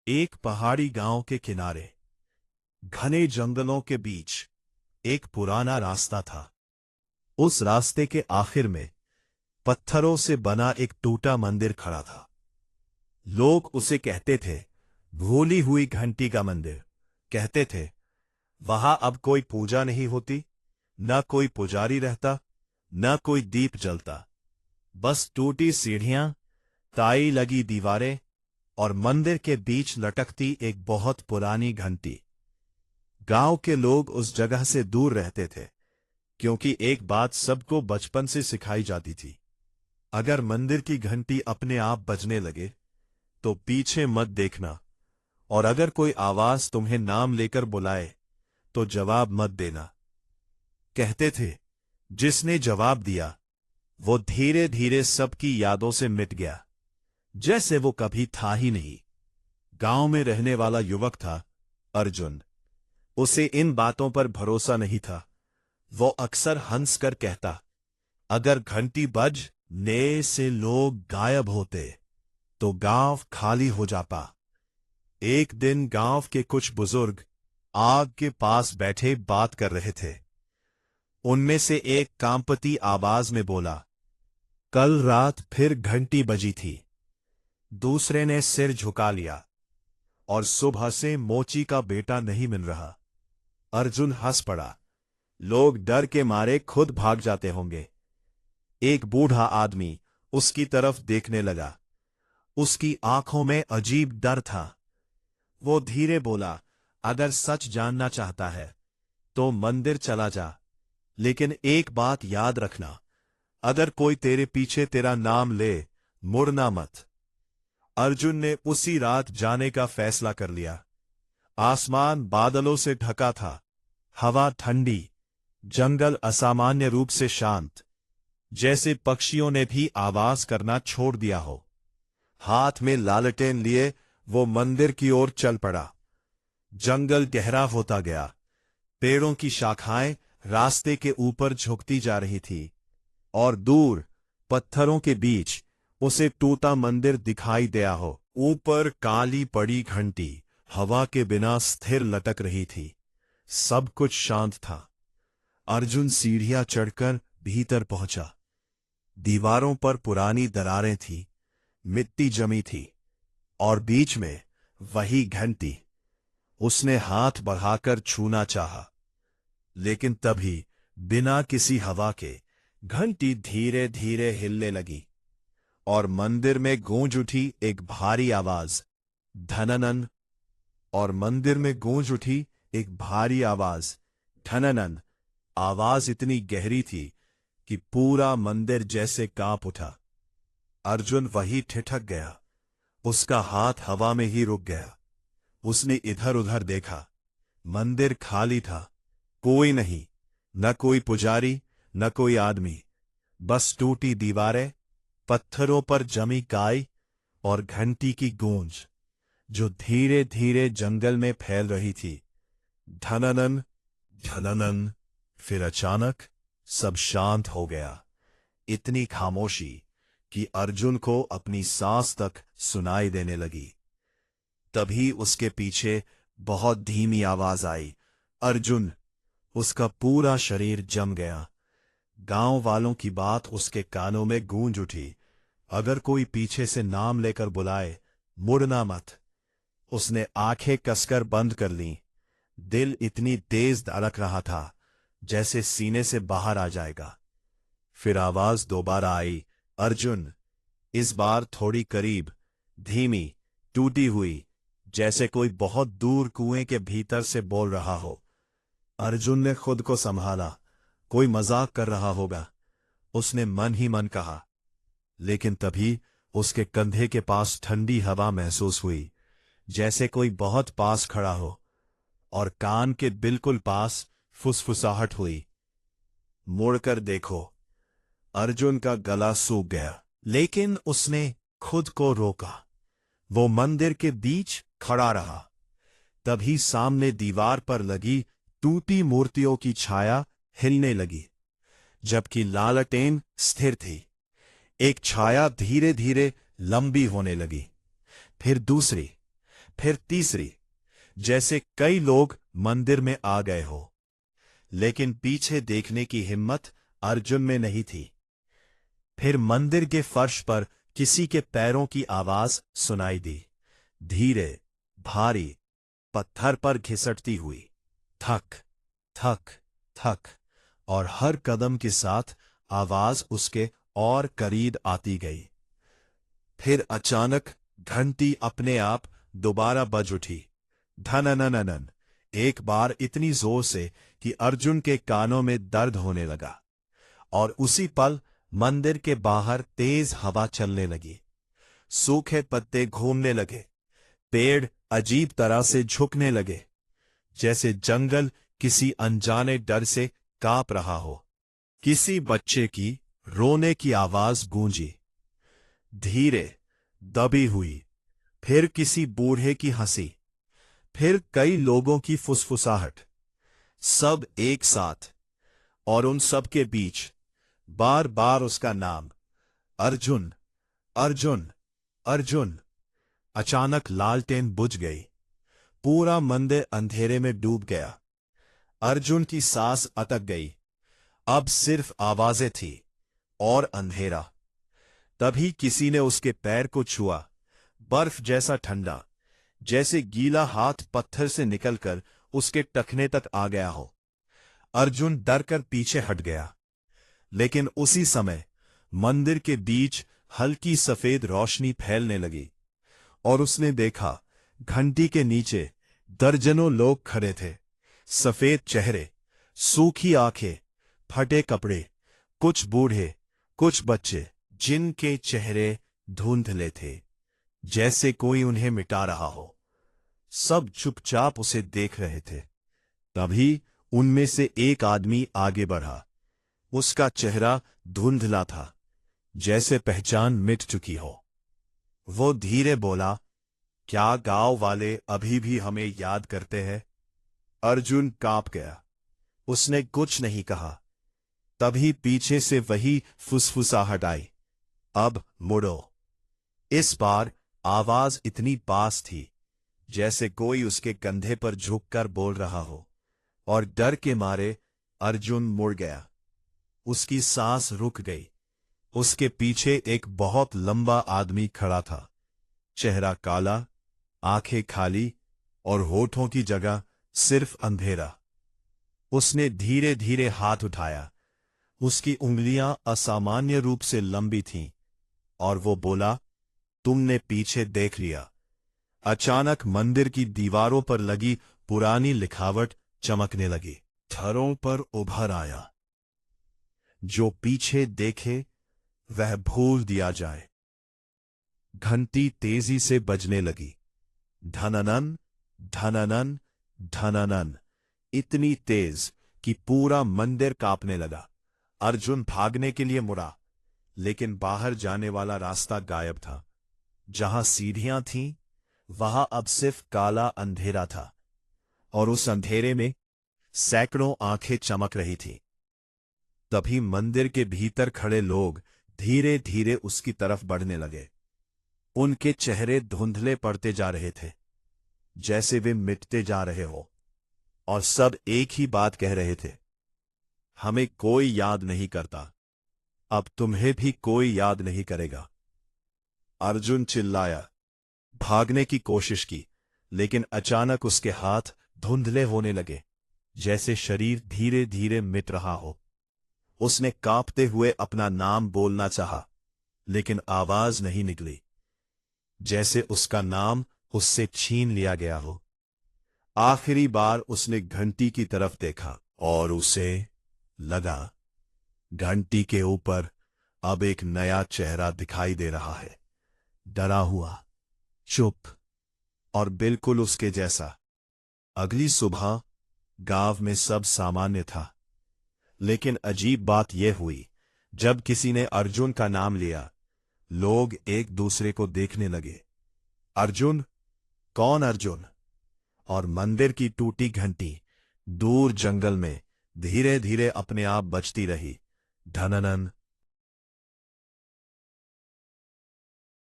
एक पहाड़ी गांव के किनारे घने जंगलों के बीच एक पुराना रास्ता था। उस रास्ते के आखिर में पत्थरों से बना एक टूटा मंदिर खड़ा था। लोग उसे कहते थे भूली हुई घंटी का मंदिर। कहते थे वहां अब कोई पूजा नहीं होती, न कोई पुजारी रहता, न कोई दीप जलता। बस टूटी सीढ़ियां, ताई लगी दीवारें और मंदिर के बीच लटकती एक बहुत पुरानी घंटी। गांव के लोग उस जगह से दूर रहते थे, क्योंकि एक बात सबको बचपन से सिखाई जाती थी, अगर मंदिर की घंटी अपने आप बजने लगे तो पीछे मत देखना, और अगर कोई आवाज तुम्हें नाम लेकर बुलाए तो जवाब मत देना। कहते थे जिसने जवाब दिया वो धीरे धीरे सबकी यादों से मिट गया, जैसे वो कभी था ही नहीं। गांव में रहने वाला युवक था अर्जुन। उसे इन बातों पर भरोसा नहीं था। वो अक्सर हंसकर कहता, अगर घंटी बजने से लोग गायब होते तो गांव खाली हो जाता। एक दिन गांव के कुछ बुजुर्ग आग के पास बैठे बात कर रहे थे। उनमें से एक कांपती आवाज में बोला, कल रात फिर घंटी बजी थी। दूसरे ने सिर झुका लिया, और सुबह से मोची का बेटा नहीं मिल रहा। अर्जुन हंस पड़ा, लोग डर के मारे खुद भाग जाते होंगे। एक बूढ़ा आदमी उसकी तरफ देखने लगा। उसकी आंखों में अजीब डर था। वो धीरे बोला, अगर सच जानना चाहता है तो मंदिर चला जा, लेकिन एक बात याद रखना, अगर कोई तेरे पीछे तेरा नाम ले, मुड़ना मत। अर्जुन ने उसी रात जाने का फैसला कर लिया। आसमान बादलों से ढका था, हवा ठंडी, जंगल असामान्य रूप से शांत, जैसे पक्षियों ने भी आवाज करना छोड़ दिया हो। हाथ में लालटेन लिए वो मंदिर की ओर चल पड़ा। जंगल गहरा होता गया। पेड़ों की शाखाएं रास्ते के ऊपर झुकती जा रही थी, और दूर पत्थरों के बीच उसे टूटा मंदिर दिखाई दिया हो। ऊपर काली पड़ी घंटी हवा के बिना स्थिर लटक रही थी। सब कुछ शांत था। अर्जुन सीढ़ियां चढ़कर भीतर पहुंचा। दीवारों पर पुरानी दरारें थीं, मिट्टी जमी थी, और बीच में वही घंटी। उसने हाथ बढ़ाकर छूना चाहा, लेकिन तभी बिना किसी हवा के घंटी धीरे धीरे हिलने लगी, और मंदिर में गूंज उठी एक भारी आवाज, धननन। और मंदिर में गूंज उठी एक भारी आवाज, धननन। आवाज इतनी गहरी थी कि पूरा मंदिर जैसे कांप उठा। अर्जुन वही ठिठक गया। उसका हाथ हवा में ही रुक गया। उसने इधर उधर देखा। मंदिर खाली था, कोई नहीं, न कोई पुजारी, न कोई आदमी। बस टूटी दीवारें, पत्थरों पर जमी काई, और घंटी की गूंज जो धीरे धीरे जंगल में फैल रही थी। धननन धननन। फिर अचानक सब शांत हो गया। इतनी खामोशी कि अर्जुन को अपनी सांस तक सुनाई देने लगी। तभी उसके पीछे बहुत धीमी आवाज आई, अर्जुन। उसका पूरा शरीर जम गया। गांव वालों की बात उसके कानों में गूंज उठी, अगर कोई पीछे से नाम लेकर बुलाए, मुड़ना मत। उसने आंखें कसकर बंद कर लीं। दिल इतनी तेज धड़क रहा था जैसे सीने से बाहर आ जाएगा। फिर आवाज दोबारा आई, अर्जुन। इस बार थोड़ी करीब, धीमी, टूटी हुई, जैसे कोई बहुत दूर कुएं के भीतर से बोल रहा हो। अर्जुन ने खुद को संभाला, कोई मजाक कर रहा होगा, उसने मन ही मन कहा। लेकिन तभी उसके कंधे के पास ठंडी हवा महसूस हुई, जैसे कोई बहुत पास खड़ा हो, और कान के बिल्कुल पास फुसफुसाहट हुई। मुड़कर देखो। अर्जुन का गला सूख गया, लेकिन उसने खुद को रोका। वो मंदिर के बीच खड़ा रहा। तभी सामने दीवार पर लगी टूटी मूर्तियों की छाया हिलने लगी, जबकि लालटेन स्थिर थी। एक छाया धीरे धीरे लंबी होने लगी, फिर दूसरी, फिर तीसरी, जैसे कई लोग मंदिर में आ गए हो, लेकिन पीछे देखने की हिम्मत अर्जुन में नहीं थी। फिर मंदिर के फर्श पर किसी के पैरों की आवाज सुनाई दी, धीरे, भारी, पत्थर पर घिसटती हुई, थक थक थक। और हर कदम के साथ आवाज उसके और करीब आती गई। फिर अचानक घंटी अपने आप दोबारा बज उठी, धननननन, एक बार इतनी जोर से कि अर्जुन के कानों में दर्द होने लगा। और उसी पल मंदिर के बाहर तेज हवा चलने लगी, सूखे पत्ते घूमने लगे, पेड़ अजीब तरह से झुकने लगे, जैसे जंगल किसी अनजाने डर से कांप रहा हो। किसी बच्चे की रोने की आवाज गूंजी, धीरे, दबी हुई। फिर किसी बूढ़े की हंसी, फिर कई लोगों की फुसफुसाहट, सब एक साथ। और उन सब के बीच बार बार उसका नाम, अर्जुन, अर्जुन, अर्जुन। अचानक लालटेन बुझ गई, पूरा मंदिर अंधेरे में डूब गया। अर्जुन की सांस अटक गई, अब सिर्फ आवाजें थी और अंधेरा। तभी किसी ने उसके पैर को छुआ, बर्फ जैसा ठंडा, जैसे गीला हाथ पत्थर से निकलकर उसके टखने तक आ गया हो। अर्जुन डर कर पीछे हट गया, लेकिन उसी समय मंदिर के बीच हल्की सफेद रोशनी फैलने लगी और उसने देखा घंटी के नीचे दर्जनों लोग खड़े थे, सफेद चेहरे, सूखी आंखें, फटे कपड़े, कुछ बूढ़े, कुछ बच्चे, जिनके चेहरे धुंधले थे, जैसे कोई उन्हें मिटा रहा हो। सब चुपचाप उसे देख रहे थे। तभी उनमें से एक आदमी आगे बढ़ा, उसका चेहरा धुंधला था, जैसे पहचान मिट चुकी हो। वो धीरे बोला, क्या गांव वाले अभी भी हमें याद करते हैं? अर्जुन कांप गया, उसने कुछ नहीं कहा। तभी पीछे से वही फुसफुसाहट आई, अब मुड़ो। इस बार आवाज इतनी पास थी, जैसे कोई उसके कंधे पर झुककर बोल रहा हो। और डर के मारे अर्जुन मुड़ गया, उसकी सांस रुक गई। उसके पीछे एक बहुत लंबा आदमी खड़ा था, चेहरा काला, आंखें खाली और होठों की जगह सिर्फ अंधेरा। उसने धीरे धीरे हाथ उठाया, उसकी उंगलियां असामान्य रूप से लंबी थीं, और वो बोला, तुमने पीछे देख लिया। अचानक मंदिर की दीवारों पर लगी पुरानी लिखावट चमकने लगी, थरों पर उभर आया, जो पीछे देखे वह भूल दिया जाए। घंटी तेजी से बजने लगी, धननन, धननन, धननन, इतनी तेज कि पूरा मंदिर कांपने लगा। अर्जुन भागने के लिए मुड़ा, लेकिन बाहर जाने वाला रास्ता गायब था। जहां सीढ़ियां थीं, वहां अब सिर्फ काला अंधेरा था, और उस अंधेरे में सैकड़ों आंखें चमक रही थीं। तभी मंदिर के भीतर खड़े लोग धीरे धीरे उसकी तरफ बढ़ने लगे। उनके चेहरे धुंधले पड़ते जा रहे थे, जैसे वे मिटते जा रहे हो, और सब एक ही बात कह रहे थे, हमें कोई याद नहीं करता, अब तुम्हें भी कोई याद नहीं करेगा। अर्जुन चिल्लाया, भागने की कोशिश की, लेकिन अचानक उसके हाथ धुंधले होने लगे, जैसे शरीर धीरे धीरे मिट रहा हो। उसने कांपते हुए अपना नाम बोलना चाहा, लेकिन आवाज नहीं निकली, जैसे उसका नाम उससे छीन लिया गया हो। आखिरी बार उसने घंटी की तरफ देखा और उसे लगा, घंटी के ऊपर अब एक नया चेहरा दिखाई दे रहा है, डरा हुआ, चुप और बिल्कुल उसके जैसा। अगली सुबह गांव में सब सामान्य था, लेकिन अजीब बात यह हुई, जब किसी ने अर्जुन का नाम लिया, लोग एक दूसरे को देखने लगे। अर्जुन? कौन अर्जुन? और मंदिर की टूटी घंटी दूर जंगल में धीरे धीरे अपने आप बजती रही, धननन,